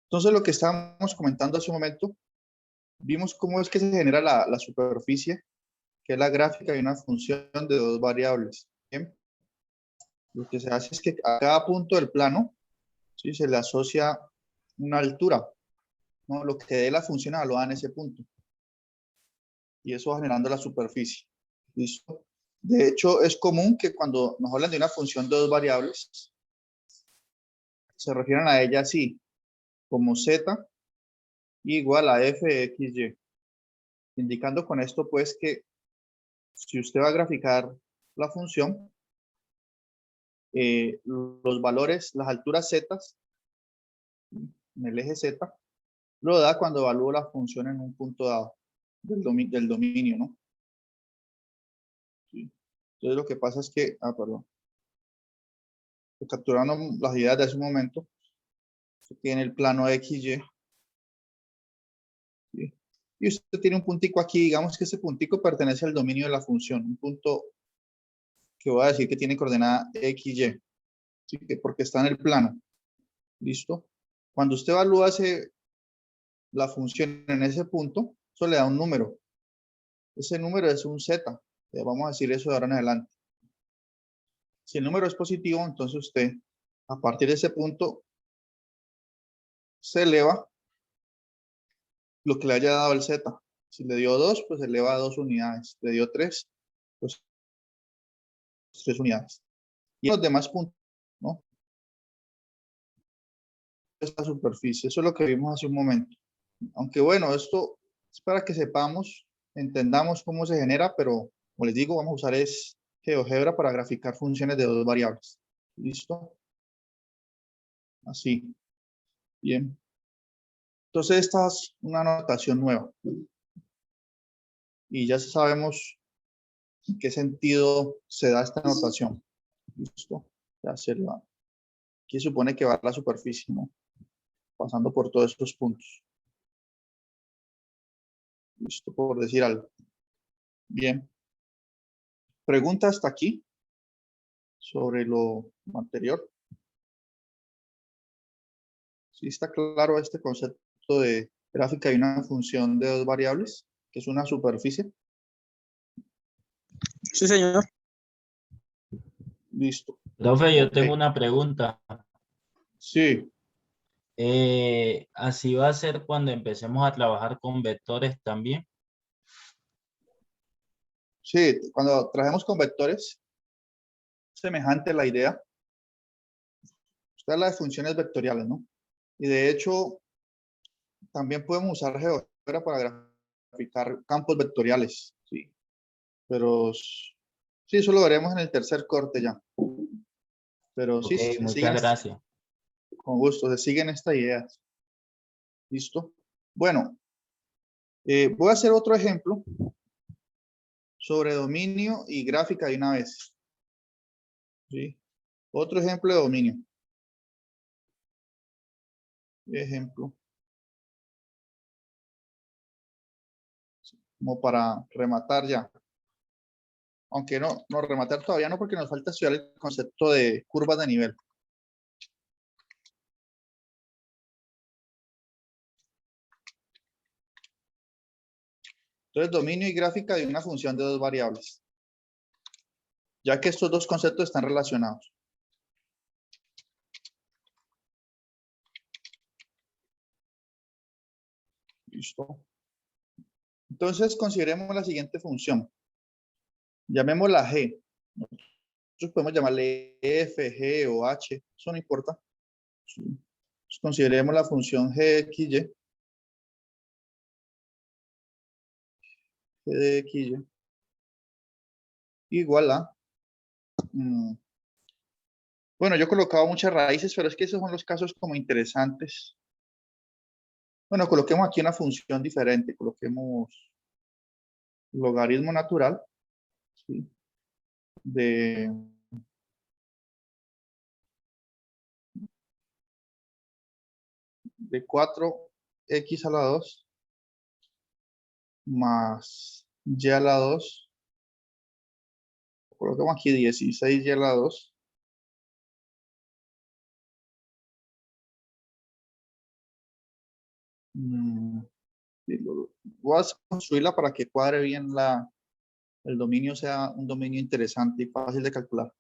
Entonces, lo que estábamos comentando hace un momento, vimos cómo es que se genera la superficie, que es la gráfica de una función de dos variables. ¿Bien? Lo que se hace es que a cada punto del plano, ¿sí?, se le asocia una altura, ¿no? Lo que dé la función evaluada en ese punto. Y eso va generando la superficie. ¿Listo? De hecho, es común que cuando nos hablan de una función de dos variables, se refieran a ella así, como z igual a f de x, y, indicando con esto pues que si usted va a graficar la función, los valores, las alturas z en el eje z, lo da cuando evalúo la función en un punto dado del dominio, ¿no? Sí. Entonces lo que pasa es que, perdón, capturando las ideas de hace un momento, tiene el plano XY, ¿sí? Y usted tiene un puntico aquí, digamos que ese puntico pertenece al dominio de la función, un punto que voy a decir que tiene coordenada XY, ¿sí? Porque está en el plano. ¿Listo? Cuando usted evalúa la función en ese punto, eso le da un número. Ese número es un Z. Vamos a decir eso de ahora en adelante. Si el número es positivo, entonces usted, a partir de ese punto, se eleva lo que le haya dado el Z. Si le dio 2, pues eleva a 2 unidades. Le dio 3, pues 3 unidades. Y los demás puntos, ¿no? Esta superficie, eso es lo que vimos hace un momento. Aunque bueno, esto es para que sepamos, entendamos cómo se genera, pero como les digo, vamos a usar es GeoGebra para graficar funciones de dos variables. ¿Listo? Así. Bien. Entonces esta es una notación nueva. Y ya sabemos en qué sentido se da esta notación. ¿Listo? Ya se le va. Aquí supone que va a la superficie, ¿no? Pasando por todos estos puntos. Listo, por decir algo. Bien. Pregunta hasta aquí sobre lo anterior. ¿Sí está claro este concepto de gráfica de una función de dos variables, que es una superficie? Sí, señor. Listo. Profe, yo Ok. tengo una pregunta. Sí, ¿Así va a ser cuando empecemos a trabajar con vectores también? sí. Cuando trabajemos con vectores, semejante la idea. Esta es la de funciones vectoriales, ¿no? Y de hecho, también podemos usar GeoGebra para graficar campos vectoriales, sí. Pero sí, eso lo veremos en el tercer corte ya. Pero sí, Ok, se siguen, muchas gracias. con gusto, se siguen estas ideas. ¿Listo? Bueno, voy a hacer otro ejemplo sobre dominio y gráfica de una vez. ¿Sí? Otro ejemplo de dominio. Ejemplo. Como para rematar ya. Aunque no rematar todavía no, porque nos falta estudiar el concepto de curvas de nivel. Entonces, dominio y gráfica de una función de dos variables. Ya que estos dos conceptos están relacionados. Listo. Entonces, consideremos la siguiente función. Llamémosla G. Nosotros podemos llamarle F, G o H. Eso no importa. Entonces, consideremos la función G de XY. G de XY. Igual a... bueno, yo he colocado muchas raíces, pero es que esos son los casos como interesantes. Bueno, coloquemos aquí una función diferente. Coloquemos logaritmo natural, ¿sí?, de 4x a la 2 más y a la 2. Colocamos aquí 16y a la 2 Sí, voy a construirla para que cuadre bien el dominio, sea un dominio interesante y fácil de calcular.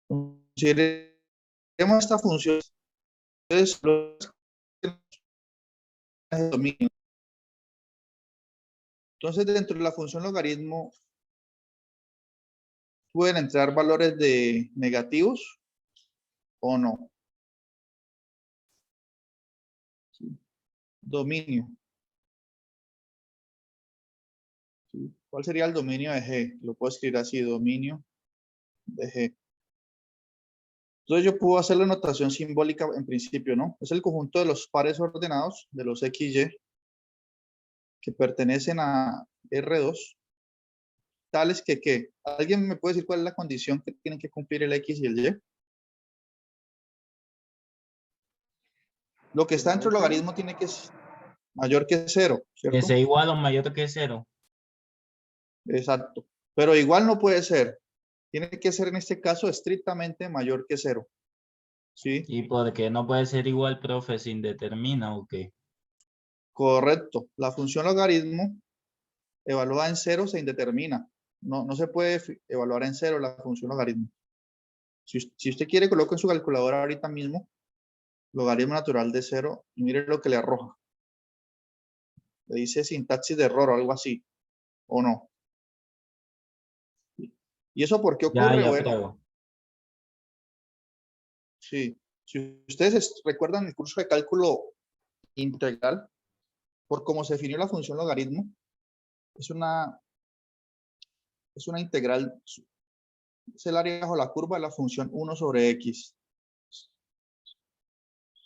Consideremos esta función. Entonces, el dominio. Entonces, dentro de la función logaritmo, pueden entrar valores de negativos o no. Dominio. ¿Cuál sería el dominio de G? Lo puedo escribir así, dominio de G. Entonces yo puedo hacer la notación simbólica en principio, ¿no? Es el conjunto de los pares ordenados de los XY que pertenecen a R2, tales que, ¿qué? ¿Alguien me puede decir cuál es la condición que tienen que cumplir el X y el Y? Lo que está dentro del logaritmo tiene que ser mayor que 0, Que ¿cierto? sea igual o mayor que 0. Exacto. Pero igual no puede ser. Tiene que ser en este caso estrictamente mayor que 0. ¿Sí? ¿Y por qué no puede ser igual, profe, sin determina o qué? Correcto. La función logaritmo evaluada en 0 se indetermina. No se puede evaluar en 0 la función logaritmo. Si usted quiere, coloque en su calculadora ahorita mismo logaritmo natural de 0 y mire lo que le arroja. Le dice sintaxis de error o algo así, o no. ¿Y eso por qué ocurre? Ya Bueno, pruebo. sí. Si ustedes recuerdan el curso de cálculo integral, por cómo se definió la función logaritmo, es una integral, es el área bajo la curva de la función 1 sobre x.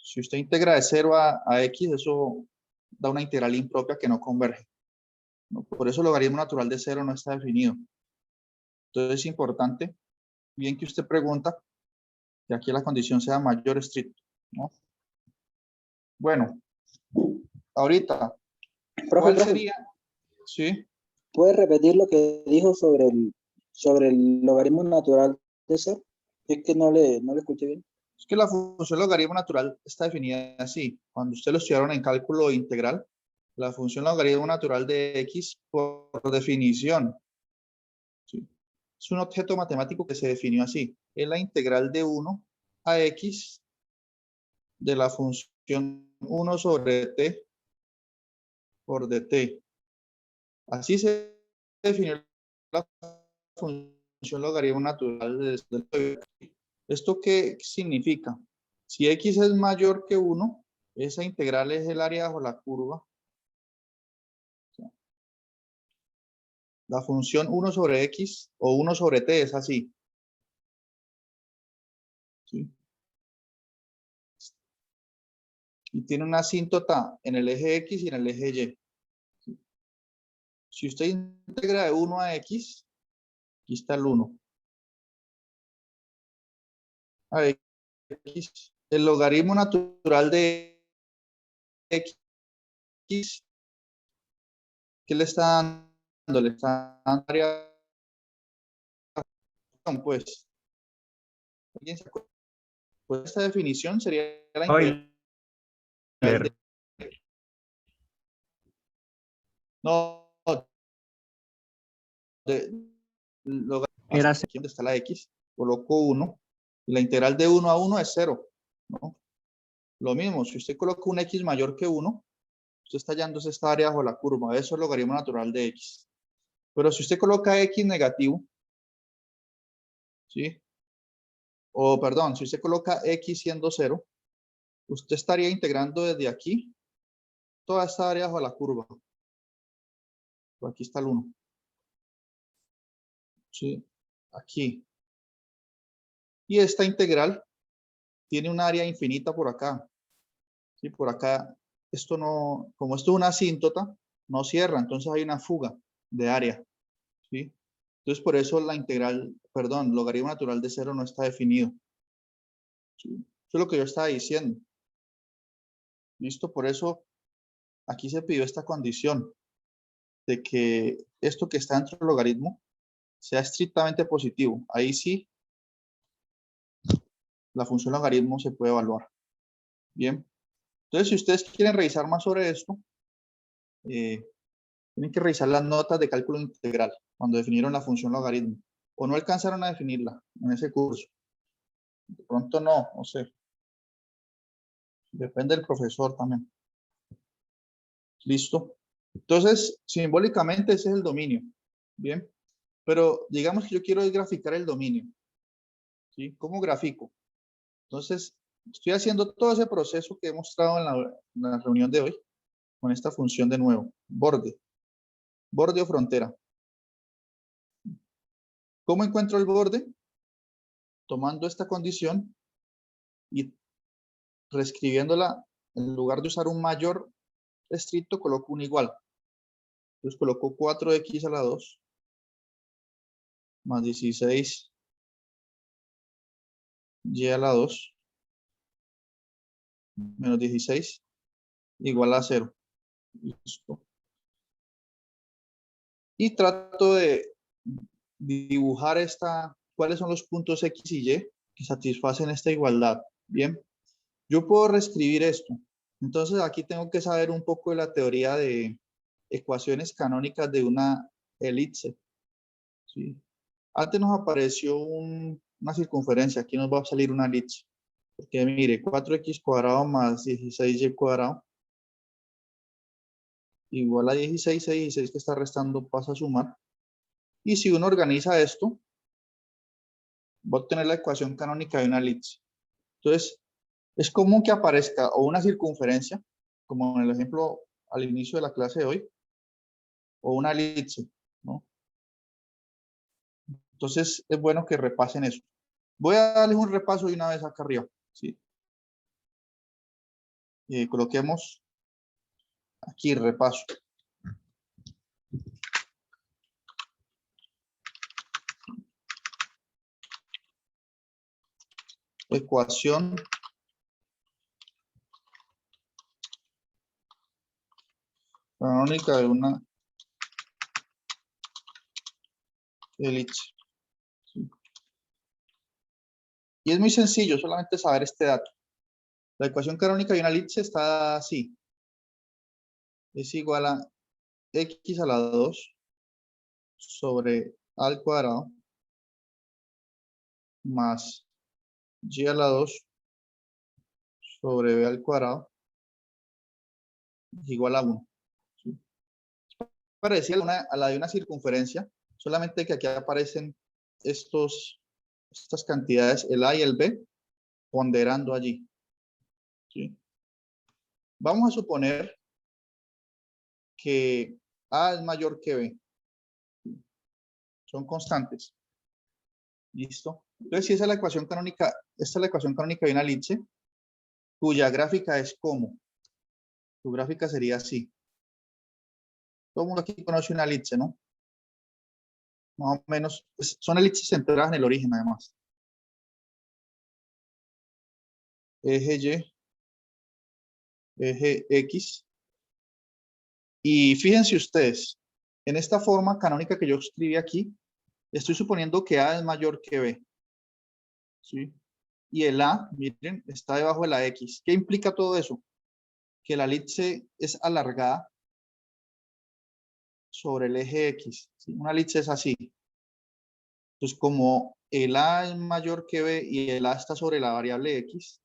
Si usted integra de 0 a x, eso da una integral impropia que no converge. ¿No? Por eso el logaritmo natural de 0 no está definido. Entonces es importante, bien que usted pregunta, que aquí la condición sea mayor estricto, ¿no? Bueno, ahorita, ¿cuál Profe, sería? Sí, ¿puede repetir lo que dijo sobre el logaritmo natural de 0? Es que no le escuché bien. es que la función logaritmo natural está definida así. Cuando usted lo estudiaron en cálculo integral, la función logaritmo natural de x, por definición, ¿sí? Es un objeto matemático que se definió así. Es la integral de 1 a x de la función 1 sobre t por dt. Así se definió la función logaritmo natural de ¿Esto qué significa? Si x es mayor que 1, esa integral es el área bajo la curva. La función 1 sobre x o 1 sobre t es así. ¿Sí? Y tiene una asíntota en el eje x y en el eje y. ¿Sí? Si usted integra de 1 a x, aquí está el 1. A x, el logaritmo natural de x, ¿qué le está dando? Le está dando área, pues. ¿Alguien se acuerda? Pues esta definición sería la integral de... No, de Era aquí donde está la x, coloco 1, y la integral de 1 a 1 es 0, ¿no? Lo mismo, si usted coloca un x mayor que 1, usted está hallándose esta área bajo la curva, eso es el logaritmo natural de x. Pero si usted coloca x negativo, ¿sí? O perdón, si usted coloca x siendo 0, usted estaría integrando desde aquí toda esta área bajo la curva. Pues aquí está el 1. ¿Sí? Aquí. Y esta integral tiene un área infinita por acá. ¿Sí? Por acá, esto no, como esto es una asíntota, no cierra, entonces hay una fuga de área. ¿Sí? Entonces, por eso la integral, perdón, logaritmo natural de 0 no está definido. ¿Sí? Eso es lo que yo estaba diciendo. ¿Listo? Por eso aquí se pidió esta condición de que esto que está dentro del logaritmo sea estrictamente positivo. Ahí sí la función logaritmo se puede evaluar. Bien. Entonces, si ustedes quieren revisar más sobre esto, tienen que revisar las notas de cálculo integral cuando definieron la función logaritmo. O no alcanzaron a definirla en ese curso. De pronto no sé. Depende del profesor también. ¿Listo? Entonces, simbólicamente ese es el dominio. Bien. Pero digamos que yo quiero graficar el dominio. ¿Sí? ¿Cómo grafico? Entonces, estoy haciendo todo ese proceso que he mostrado en la reunión de hoy con esta función de nuevo. Borde o frontera. ¿Cómo encuentro el borde? Tomando esta condición y reescribiéndola, en lugar de usar un mayor estricto, coloco un igual. Entonces coloco 4x a la 2 más 16y a la 2 menos 16 igual a 0. Listo. Y trato de dibujar cuáles son los puntos X y Y que satisfacen esta igualdad. Bien, yo puedo reescribir esto. Entonces aquí tengo que saber un poco de la teoría de ecuaciones canónicas de una elipse. ¿Sí? Antes nos apareció una circunferencia, aquí nos va a salir una elipse. Porque mire, 4x cuadrado más 16y cuadrado igual a 16, 16 que está restando pasa a sumar. Y si uno organiza esto, va a obtener la ecuación canónica de una elipse. Entonces, es común que aparezca o una circunferencia, como en el ejemplo al inicio de la clase de hoy, o una elipse, ¿no? Entonces, es bueno que repasen eso. Voy a darles un repaso de una vez acá arriba, ¿sí? Coloquemos aquí repaso. Ecuación canónica de una elipse. ¿Sí? Y es muy sencillo, solamente saber este dato. La ecuación canónica de una elipse está así. Es igual a x a la 2 sobre a al cuadrado más y a la 2 sobre b al cuadrado igual a 1. ¿Sí? Parecida a la de una circunferencia, solamente que aquí aparecen estas cantidades, el a y el b, ponderando allí. ¿Sí? Vamos a suponer que a es mayor que b. Son constantes. ¿Listo? Entonces, si esa es la ecuación canónica, esta es la ecuación canónica de una elipse, cuya gráfica es como. Su gráfica sería así. Todo el mundo aquí conoce una elipse, ¿no? Más o menos, son elipses centradas en el origen, además. Eje Y, eje X. Y fíjense ustedes, en esta forma canónica que yo escribí aquí, estoy suponiendo que A es mayor que B. ¿Sí? Y el A, miren, está debajo de la X. ¿Qué implica todo eso? Que la elipse es alargada sobre el eje X. ¿Sí? Una elipse es así. Entonces, como el A es mayor que B y el A está sobre la variable X,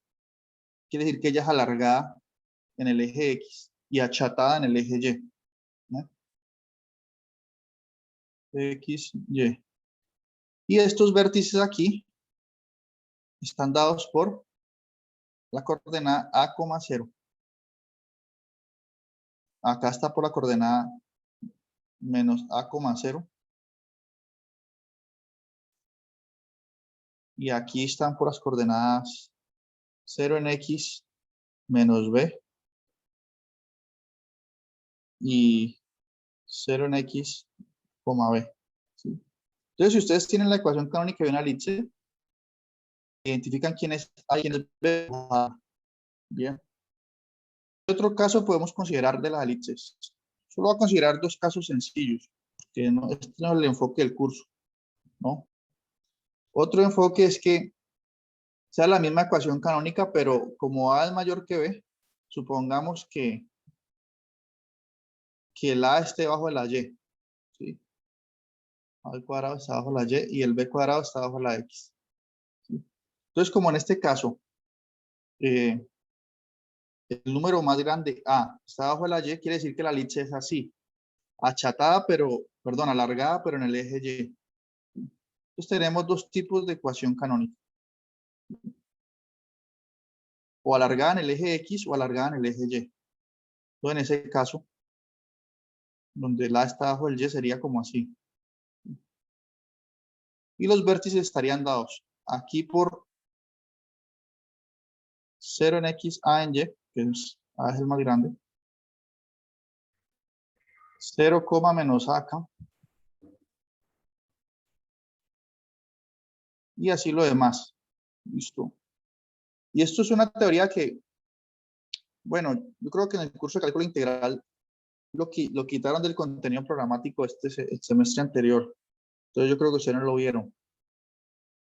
quiere decir que ella es alargada en el eje X y achatada en el eje Y. ¿No? X, Y. Y estos vértices aquí están dados por la coordenada A, 0. Acá está por la coordenada menos A, 0. Y aquí están por las coordenadas 0 en X menos B y 0 en X, B. ¿Sí? Entonces, si ustedes tienen la ecuación canónica de una elipse, identifican quién es A y quién es B. Bien. ¿Qué otro caso podemos considerar de las elipses? Solo voy a considerar dos casos sencillos, que no, este no es el enfoque del curso, ¿no? Otro enfoque es que sea la misma ecuación canónica, pero como A es mayor que B, supongamos que el A esté bajo la Y, ¿sí? A al cuadrado está bajo la Y y el B cuadrado está bajo la X, ¿sí? Entonces, como en este caso, el número más grande A está bajo la Y, quiere decir que la elipse es así, achatada, perdón, alargada, pero en el eje Y. Entonces tenemos dos tipos de ecuación canónica. O alargada en el eje X o alargada en el eje Y. Entonces en ese caso, donde la está bajo el Y sería como así. Y los vértices estarían dados aquí por 0 en X, A en Y, que es, A es el más grande. 0, menos A acá. Y así lo demás. Listo. Y esto es una teoría que, bueno, yo creo que en el curso de cálculo integral lo quitaron del contenido programático el semestre anterior. Entonces yo creo que ustedes no lo vieron.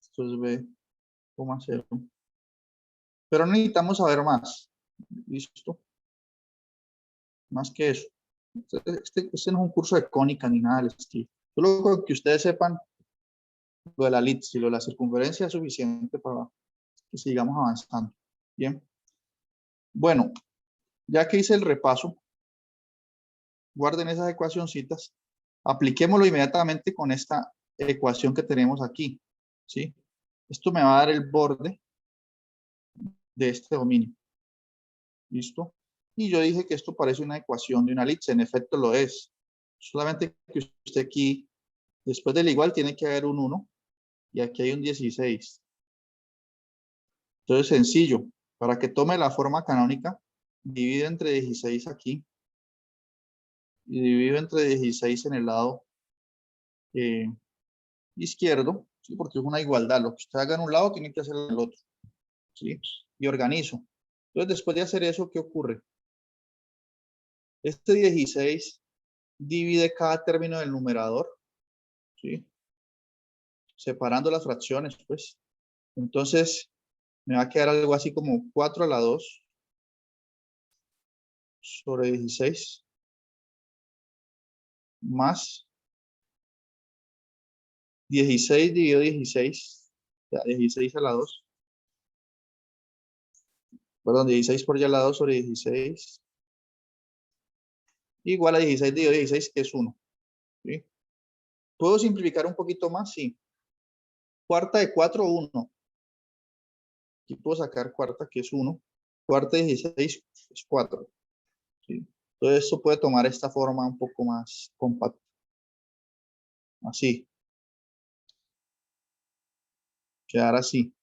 Esto es B, 0. Pero necesitamos saber más. Listo. Más que eso. Este no es un curso de cónica ni nada del estilo. Solo con que ustedes sepan lo de la elipse y lo de la circunferencia es suficiente para que sigamos avanzando. Bien. Bueno, ya que hice el repaso, guarden esas ecuacioncitas, apliquémoslo inmediatamente con esta ecuación que tenemos aquí, ¿sí? Esto me va a dar el borde de este dominio. ¿Listo? Y yo dije que esto parece una ecuación de una elipse, en efecto lo es. Solamente que usted aquí, después del igual, tiene que haber un 1 y aquí hay un 16. Entonces, sencillo, para que tome la forma canónica, divido entre 16 aquí y divido entre 16 en el lado izquierdo, ¿sí? Porque es una igualdad. Lo que usted haga en un lado tiene que hacer en el otro, ¿sí? Y organizo. Entonces, después de hacer eso, ¿qué ocurre? Este 16 divide cada término del numerador, ¿sí? Separando las fracciones, pues. Entonces, me va a quedar algo así como 4 a la 2 sobre 16 más 16 dividido 16, o sea, 16 a la 2, perdón, 16 por y a la 2 sobre 16, igual a 16 dividido 16, que es 1, ¿sí? ¿Puedo simplificar un poquito más? Sí. Cuarta de 4, 1. Aquí puedo sacar cuarta, que es 1. Cuarta de 16 es 4, ¿sí? Entonces esto puede tomar esta forma un poco más compacta. Así. Quedar así.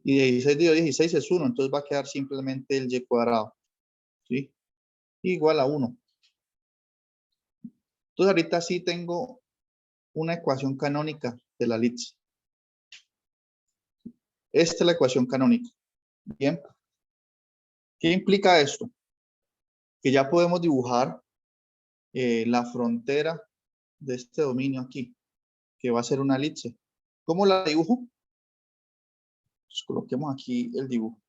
Y 16 dividido 16 es 1, entonces va a quedar simplemente el y cuadrado, ¿sí? Igual a 1. Entonces ahorita sí tengo una ecuación canónica de la elipse. Esta es la ecuación canónica. Bien. ¿Qué implica esto? Que ya podemos dibujar la frontera de este dominio aquí, que va a ser una elipse. ¿Cómo la dibujo? Pues coloquemos aquí el dibujo.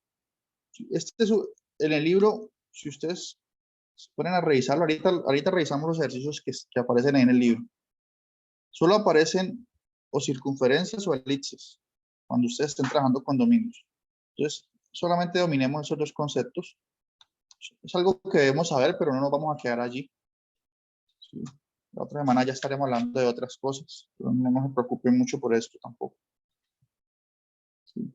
Este es en el libro, si ustedes se ponen a revisarlo, ahorita revisamos los ejercicios que aparecen ahí en el libro. Solo aparecen o circunferencias o elipses cuando ustedes estén trabajando con dominios. Entonces, solamente dominemos esos dos conceptos. Es algo que debemos saber, pero no nos vamos a quedar allí. Sí. La otra semana ya estaremos hablando de otras cosas, pero no se preocupen mucho por esto tampoco. Sí.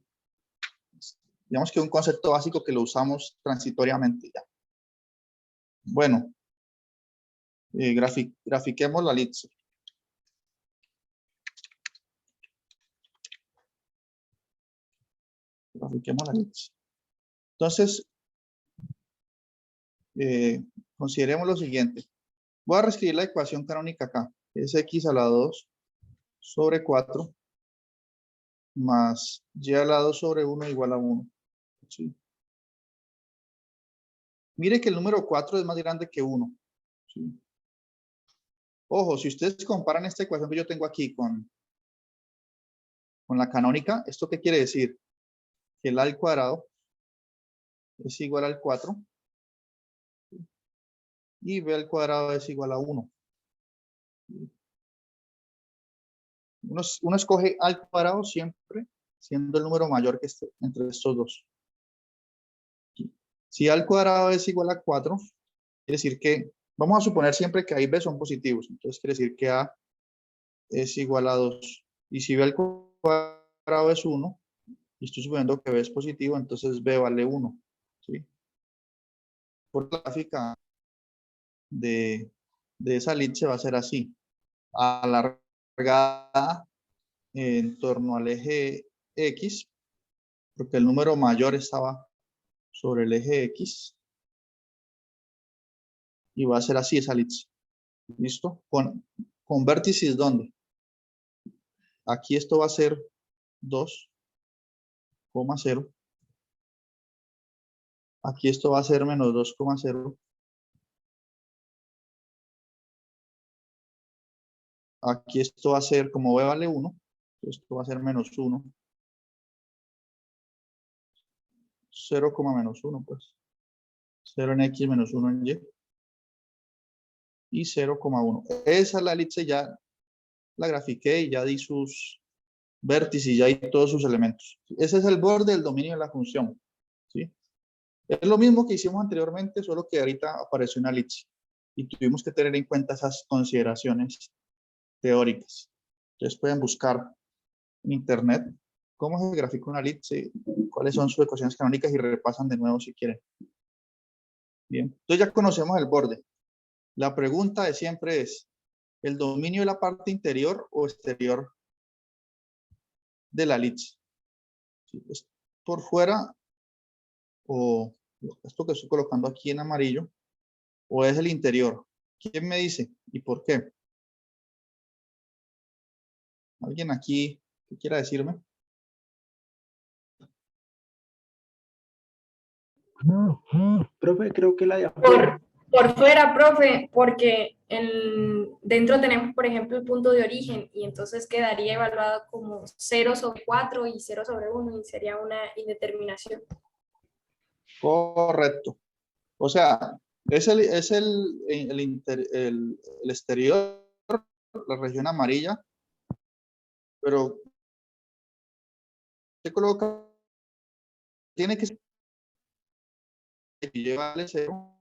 Digamos que es un concepto básico que lo usamos transitoriamente ya. Bueno, grafiquemos la elipse. Grafiquemos la elipse. Entonces, consideremos lo siguiente. Voy a reescribir la ecuación canónica acá. Es x a la 2 sobre 4 más y a la 2 sobre 1 igual a 1. ¿Sí? Mire que el número 4 es más grande que 1. ¿Sí? Ojo, si ustedes comparan esta ecuación que yo tengo aquí con con la canónica. ¿Esto qué quiere decir? Que el a al cuadrado es igual al 4 y b al cuadrado es igual a 1. Uno escoge a al cuadrado siempre siendo el número mayor que esté entre estos dos. Si a al cuadrado es igual a 4, quiere decir que, vamos a suponer siempre que a y b son positivos. Entonces quiere decir que a es igual a 2. Y si b al cuadrado es 1, y estoy suponiendo que b es positivo, entonces b vale 1. ¿Sí? Por la gráfica de esa elipse va a ser así. Alargada en torno al eje X, porque el número mayor estaba sobre el eje X. Y va a ser así esa elipse. ¿Listo? Con vértices, ¿dónde? Aquí esto va a ser 2,0. Aquí esto va a ser menos 2,0. Aquí esto va a ser, como b vale 1, esto va a ser menos 1. 0, menos 1, pues. 0 en X menos 1 en Y. Y 0,1. Esa es la elipse, ya la grafiqué y ya di sus vértices y ya di todos sus elementos. Ese es el borde del dominio de la función. ¿Sí? Es lo mismo que hicimos anteriormente, solo que ahorita apareció una elipse. Y tuvimos que tener en cuenta esas consideraciones teóricas. Ustedes pueden buscar en internet cómo se grafica una elipse, cuáles son sus ecuaciones canónicas y repasan de nuevo si quieren. Bien, entonces ya conocemos el borde. La pregunta de siempre es, ¿el dominio de la parte interior o exterior de la elipse? ¿Sí? ¿Es por fuera o esto que estoy colocando aquí en amarillo o es el interior? ¿Quién me dice y por qué? ¿Alguien aquí que quiera decirme? Profe, creo que la de afuera. Por fuera, profe, porque dentro tenemos, por ejemplo, el punto de origen y entonces quedaría evaluado como 0/4 y 0/1 y sería una indeterminación. Correcto. O sea, es el exterior, la región amarilla, pero se coloca, tiene que ser, y vale 0,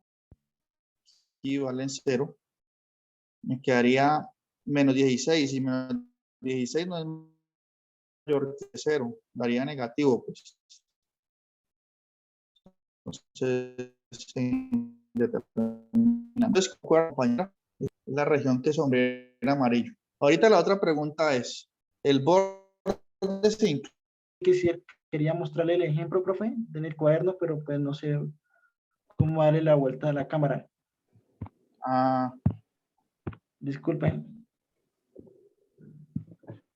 y vale 0, me quedaría menos 16, y menos 16 no es mayor que 0, daría negativo, pues. Entonces, entonces, compañera, es la región que sombrea en amarillo. Ahorita la otra pregunta es, ¿el borde se incluye? Quería mostrarle el ejemplo, profe, en el cuaderno, pero pues no sé cómo darle la vuelta a la cámara. Disculpen.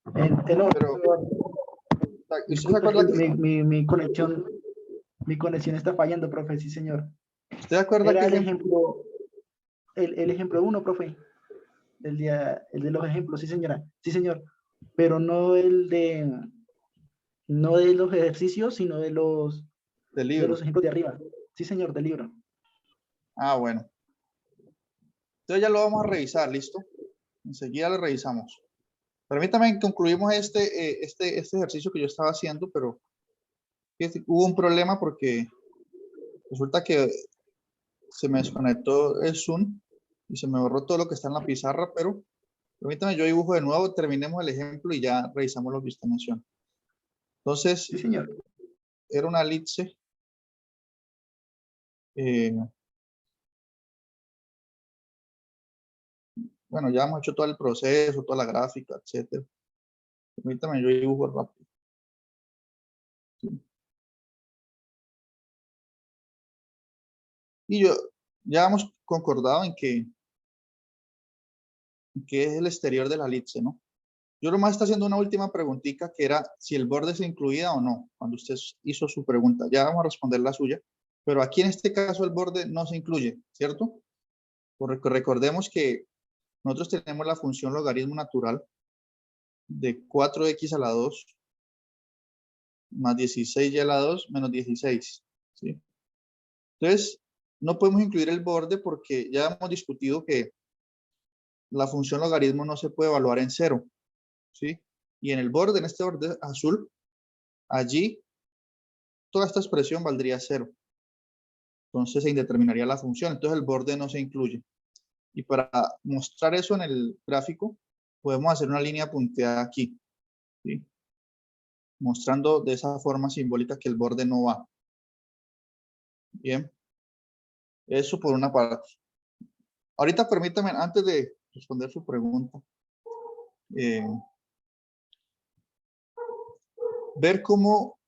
No, pero, ¿usted se acuerda que mi conexión está fallando, profe, sí, señor. ¿Usted se acuerda Era que el ejemplo, el ejemplo 1, profe. El de los ejemplos, sí, señora. Sí, señor. Pero no no de los ejercicios, sino de los ejemplos de arriba. Sí, señor, del libro. Bueno. Entonces ya lo vamos a revisar, ¿listo? Enseguida lo revisamos. Permítame que concluimos este ejercicio que yo estaba haciendo, pero hubo un problema porque resulta que se me desconectó el Zoom y se me borró todo lo que está en la pizarra, pero permítame, yo dibujo de nuevo, terminemos el ejemplo y ya revisamos lo que usted menciona. Entonces, sí, señor. Era una elipse. Bueno, ya hemos hecho todo el proceso, toda la gráfica, etcétera. Permítame, yo dibujo rápido. Sí. Y ya hemos concordado en que es el exterior de la elipse, ¿no? Yo nomás está haciendo una última preguntita que era si el borde se incluía o no, cuando usted hizo su pregunta. Ya vamos a responder la suya, pero aquí en este caso el borde no se incluye, ¿cierto? Porque recordemos que nosotros tenemos la función logaritmo natural de 4x a la 2 más 16y a la 2 menos 16. ¿Sí? Entonces, no podemos incluir el borde porque ya hemos discutido que la función logaritmo no se puede evaluar en 0. ¿Sí? Y en el borde, en este borde azul, allí toda esta expresión valdría 0. Entonces se indeterminaría la función. Entonces el borde no se incluye. Y para mostrar eso en el gráfico, podemos hacer una línea punteada aquí. ¿Sí? Mostrando de esa forma simbólica que el borde no va. Bien. Eso por una parte. Ahorita permítame, antes de responder su pregunta, ver cómo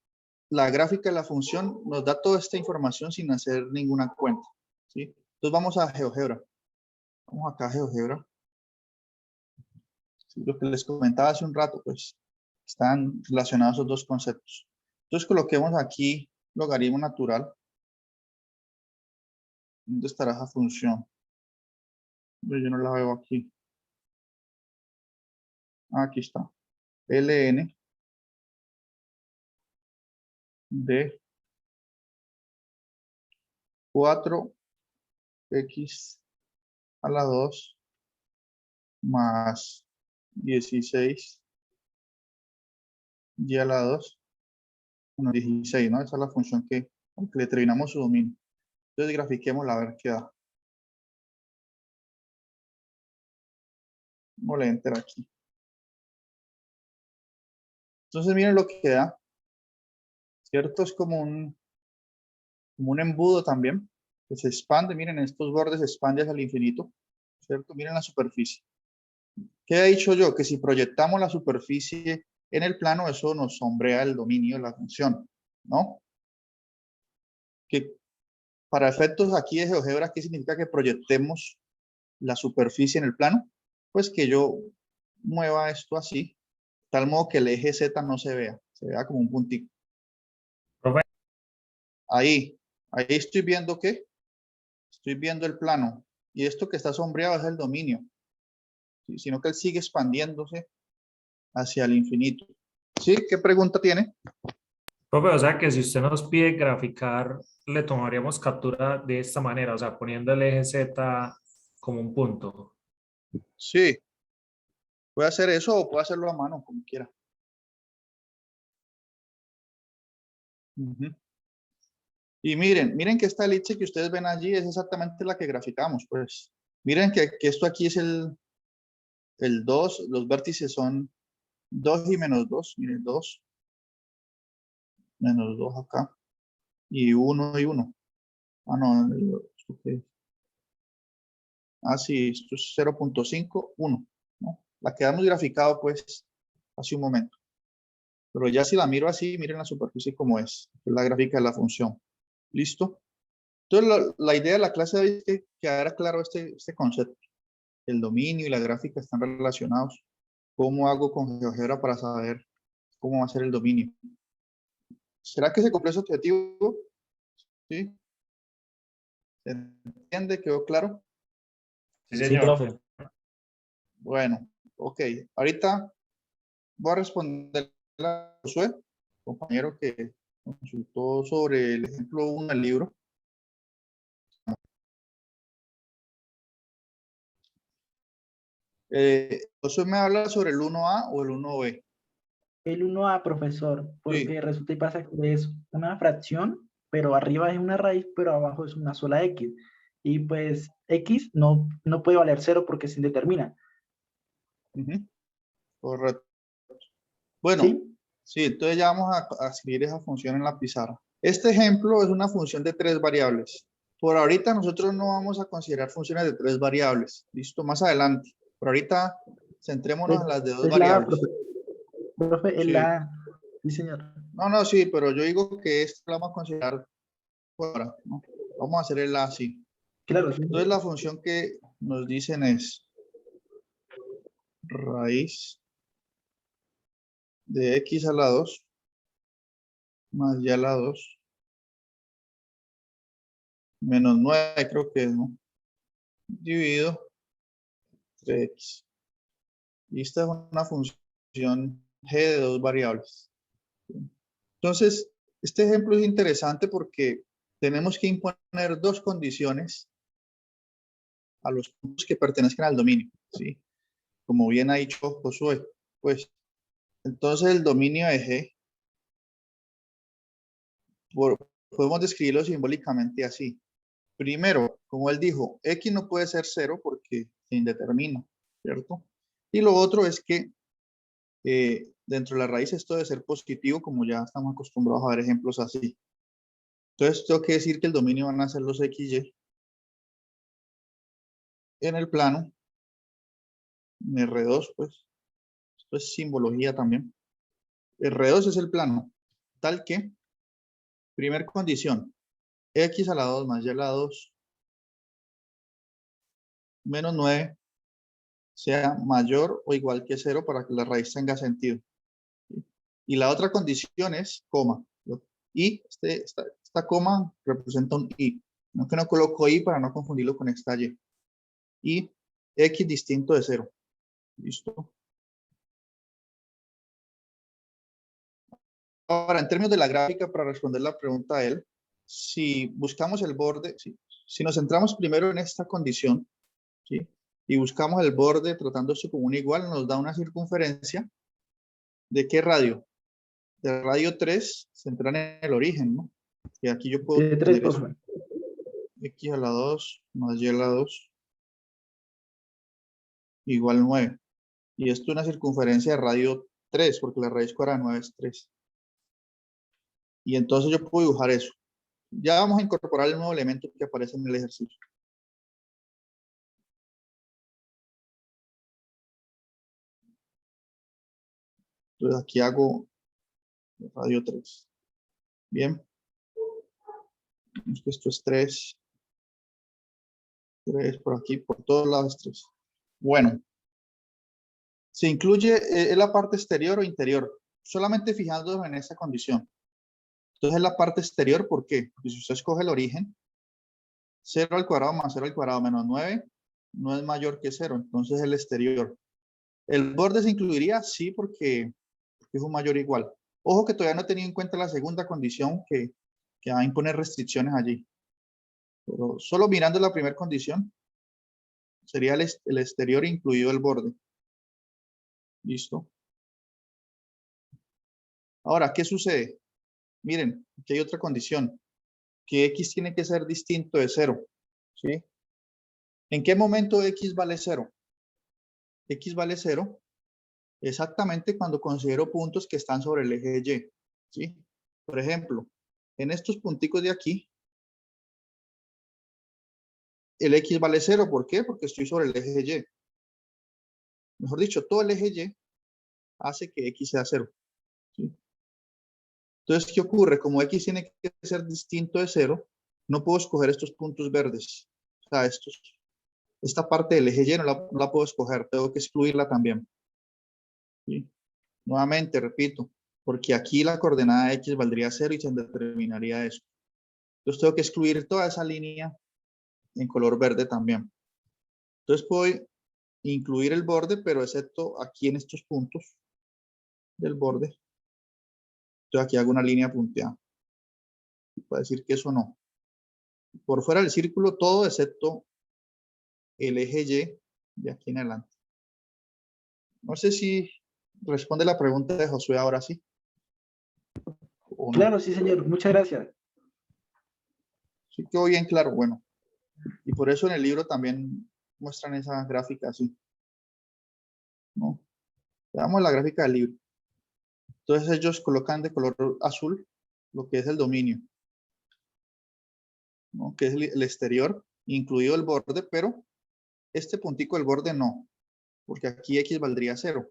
la gráfica de la función nos da toda esta información sin hacer ninguna cuenta. ¿Sí? Entonces vamos a GeoGebra. Vamos acá a GeoGebra. Sí, lo que les comentaba hace un rato, pues están relacionados esos dos conceptos. Entonces coloquemos aquí logaritmo natural. ¿Dónde estará esa función? Yo no la veo aquí. Aquí está. ln de 4x a la 2 más 16 y a la 2 menos 16, ¿no? Esa es la función que le determinamos su dominio. Entonces grafiquémosla a ver qué da. Vamos a enter aquí. Entonces miren lo que da. ¿Cierto? Es como un embudo también, que se expande. Miren, estos bordes se expanden hacia el infinito. ¿Cierto? Miren la superficie. ¿Qué he dicho yo? Que si proyectamos la superficie en el plano, eso nos sombrea el dominio de la función, ¿no? Que para efectos aquí de GeoGebra, ¿qué significa que proyectemos la superficie en el plano? Pues que yo mueva esto así, de tal modo que el eje Z no se vea como un puntito. Profe. Ahí estoy viendo ¿qué? Estoy viendo el plano, y esto que está sombreado es el dominio, ¿sí? Sino que él sigue expandiéndose hacia el infinito. ¿Sí? ¿Qué pregunta tiene? Profe, o sea que si usted nos pide graficar, le tomaríamos captura de esta manera, o sea, poniendo el eje Z como un punto. Sí. Puede hacer eso o puede hacerlo a mano, como quiera. Ujú. Y miren que esta elipse que ustedes ven allí es exactamente la que graficamos, pues. Miren que esto aquí es el 2, los vértices son 2 y menos 2, miren, 2, menos 2 acá, y 1 y 1. Ah, no, ¿esto qué es? Ah, sí, esto es 0.5, 1, ¿no? La que hemos graficado, pues, hace un momento. Pero ya si la miro así, miren la superficie como es la gráfica de la función. ¿Listo? Entonces, la idea de la clase de hoy es que quedara claro este concepto. El dominio y la gráfica están relacionados. ¿Cómo hago con GeoGebra para saber cómo va a ser el dominio? ¿Será que se cumplió ese objetivo? ¿Sí? ¿Se entiende? ¿Quedó claro? Sí, Sí, señor. profe. Bueno, ok. Ahorita voy a responder a Josué, compañero que consultó sobre el ejemplo 1 del libro. Josué me habla sobre el 1A o el 1B. El 1A, profesor, Sí. porque resulta y pasa que es una fracción, pero arriba es una raíz, pero abajo es una sola X. Y pues X no puede valer 0 porque se indetermina. Ujú. Correcto. Bueno, ¿Sí? sí, entonces ya vamos a escribir esa función en la pizarra. Este ejemplo es una función de 3 variables. Por ahorita nosotros no vamos a considerar funciones de 3 variables. Listo, más adelante. Por ahorita centrémonos en las de 2 Es la A, variables. profe, es Sí. la A. Sí, señor. No, sí, pero yo digo que esto lo vamos a considerar por ahora, ¿no? Vamos a hacer el así. Claro, sí. Entonces la función que nos dicen es raíz de x a la 2 más y a la 2 menos 9, creo que es, ¿no? Dividido entre x. Y esta es una función g de 2 variables. Entonces, este ejemplo es interesante porque tenemos que imponer dos condiciones a los puntos que pertenezcan al dominio, ¿sí? Como bien ha dicho Josué, pues, entonces el dominio de G, podemos describirlo simbólicamente así. Primero, como él dijo, X no puede ser 0 porque se indetermina, ¿cierto? Y lo otro es que dentro de la raíz esto debe ser positivo, como ya estamos acostumbrados a ver ejemplos así. Entonces, tengo que decir que el dominio van a ser los XY en el plano, en R2, pues, esto es simbología también. R2 es el plano, tal que, primera condición, X a la 2 más Y a la 2 menos 9 sea mayor o igual que 0 para que la raíz tenga sentido. ¿Sí? Y la otra condición es coma. Y esta coma representa un I. Aunque no coloco I para no confundirlo con esta Y. Y X distinto de 0. ¿Listo? Ahora, en términos de la gráfica, para responder la pregunta a él, si buscamos el borde, si nos centramos primero en esta condición, ¿sí? Y buscamos el borde tratando esto como un igual, nos da una circunferencia. ¿De qué radio? De radio 3, central en el origen, ¿no? Y aquí yo puedo De 3, tener eso. profe. X a la 2 más Y a la 2 igual 9. Y esto es una circunferencia de radio 3, porque la raíz cuadrada de 9 es 3. Y entonces yo puedo dibujar eso. Ya vamos a incorporar el nuevo elemento que aparece en el ejercicio. Entonces aquí hago radio 3. Bien. Esto es 3. 3 por aquí, por todos lados 3. Bueno. Se incluye la parte exterior o interior. Solamente fijándonos en esta condición. Entonces la parte exterior, ¿por qué? Porque si usted escoge el origen, 0 al cuadrado más 0 al cuadrado menos 9 no es mayor que 0. Entonces el exterior. ¿El borde se incluiría? Sí, porque es un mayor igual. Ojo que todavía no he tenido en cuenta la segunda condición que va a imponer restricciones allí. Pero solo mirando la primera condición, sería el exterior incluido el borde. ¿Listo? Ahora, ¿qué sucede? Miren, aquí hay otra condición. Que X tiene que ser distinto de 0. ¿Sí? ¿En qué momento X vale 0? X vale 0 exactamente cuando considero puntos que están sobre el eje Y. ¿Sí? Por ejemplo, en estos punticos de aquí, el X vale 0. ¿Por qué? Porque estoy sobre el eje Y. Mejor dicho, todo el eje Y hace que X sea 0. ¿Sí? Entonces, ¿qué ocurre? Como X tiene que ser distinto de 0, no puedo escoger estos puntos verdes. O sea, esta parte del eje Y no la puedo escoger, tengo que excluirla también. ¿Sí? Nuevamente, repito, porque aquí la coordenada X valdría 0 y se determinaría eso. Entonces tengo que excluir toda esa línea en color verde también. Entonces puedo incluir el borde, pero excepto aquí en estos puntos del borde. Entonces aquí hago una línea punteada. Para decir que eso no. Por fuera del círculo todo excepto el eje Y de aquí en adelante. No sé si responde la pregunta de Josué ahora sí. ¿O no? Claro, sí, señor. Muchas gracias. Sí quedó bien claro. Bueno. Y por eso en el libro también muestran esa gráfica así. ¿No? Veamos la gráfica del libro. Entonces ellos colocan de color azul lo que es el dominio, ¿no? Que es el exterior, incluido el borde, pero este puntico del borde no, porque aquí X valdría 0.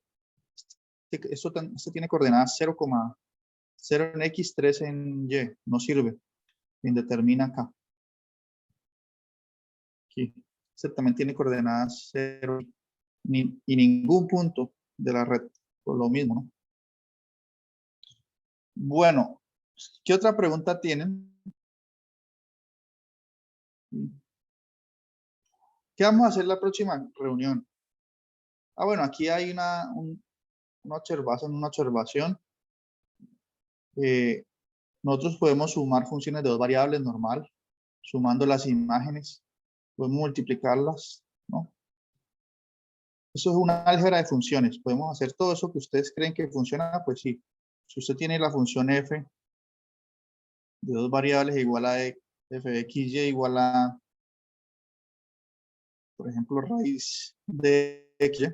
Esto tiene coordenadas 0,0 en X, 3 en Y, no sirve. Indetermina acá. Aquí. Este también tiene coordenadas 0 y ningún punto de la red, por lo mismo, ¿no? Bueno, ¿qué otra pregunta tienen? ¿Qué vamos a hacer la próxima reunión? Bueno, aquí hay una observación. Nosotros podemos sumar funciones de dos variables normal, sumando las imágenes, podemos multiplicarlas, ¿no? Eso es una álgebra de funciones. Podemos hacer todo eso que ustedes creen que funciona, pues sí. Si usted tiene la función f de dos variables igual a f de xy igual a, por ejemplo, raíz de xy,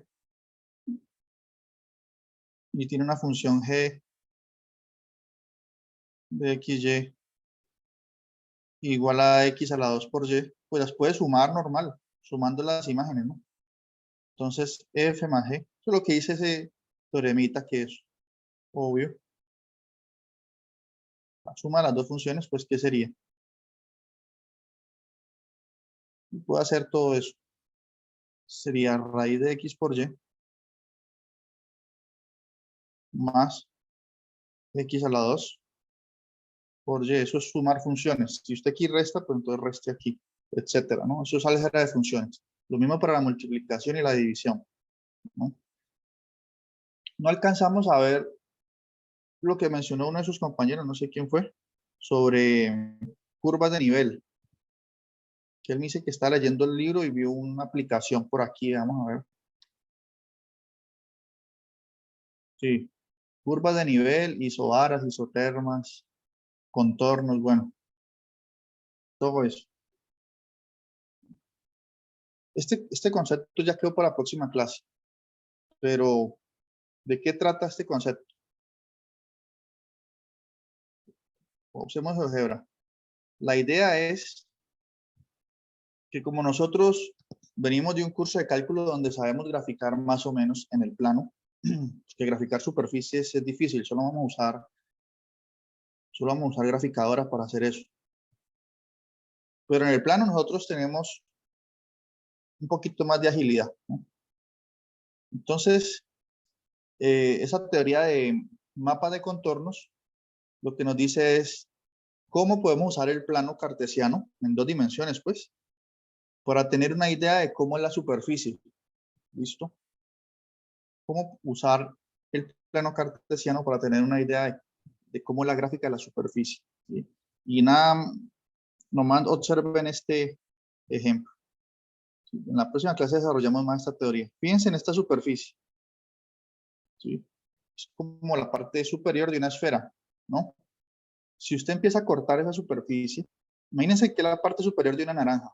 y tiene una función g de xy igual a x a la 2 por y, pues las puede sumar normal, sumando las imágenes, ¿no? Entonces, f más g, eso es lo que dice ese teoremita, que es obvio. La suma de las dos funciones, pues, ¿qué sería? Y puedo hacer todo eso. Sería raíz de x por y más x a la 2 por y. Eso es sumar funciones. Si usted aquí resta, pues entonces reste aquí, etcétera, ¿no? Eso es álgebra de funciones. Lo mismo para la multiplicación y la división, ¿no? No alcanzamos a ver lo que mencionó uno de sus compañeros, no sé quién fue, sobre curvas de nivel. Que él me dice que está leyendo el libro y vio una aplicación por aquí, vamos a ver. Sí, curvas de nivel, isobaras, isotermas, contornos, bueno, todo eso. Este concepto ya quedó para la próxima clase, pero ¿de qué trata este concepto? Usemos álgebra. La idea es que como nosotros venimos de un curso de cálculo donde sabemos graficar más o menos en el plano, que graficar superficies es difícil, solo vamos a usar graficadoras para hacer eso. Pero en el plano nosotros tenemos un poquito más de agilidad, ¿no? Entonces, esa teoría de mapa de contornos, lo que nos dice es cómo podemos usar el plano cartesiano en dos dimensiones, pues, para tener una idea de cómo es la superficie. ¿Listo? Cómo usar el plano cartesiano para tener una idea de cómo es la gráfica de la superficie, ¿sí? Y nada, nomás observen este ejemplo. ¿Sí? En la próxima clase desarrollamos más esta teoría. Fíjense en esta superficie, ¿sí? Es como la parte superior de una esfera, ¿no? Si usted empieza a cortar esa superficie, imagínense que es la parte superior de una naranja.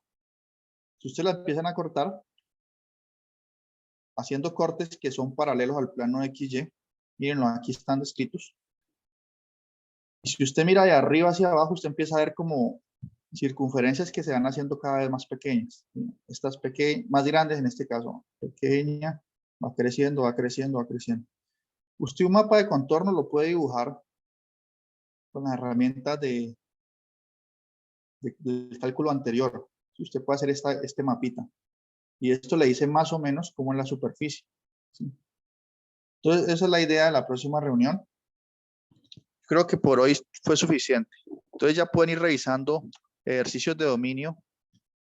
Si usted la empiezan a cortar, haciendo cortes que son paralelos al plano XY, mírenlo, aquí están descritos. Y si usted mira de arriba hacia abajo, usted empieza a ver como circunferencias que se van haciendo cada vez más pequeñas. Estas más grandes en este caso, pequeña, va creciendo, va creciendo, va creciendo. Usted un mapa de contorno lo puede dibujar con las herramientas del cálculo anterior. Si usted puede hacer este mapita. Y esto le dice más o menos cómo es la superficie, ¿sí? Entonces, esa es la idea de la próxima reunión. Creo que por hoy fue suficiente. Entonces ya pueden ir revisando ejercicios de dominio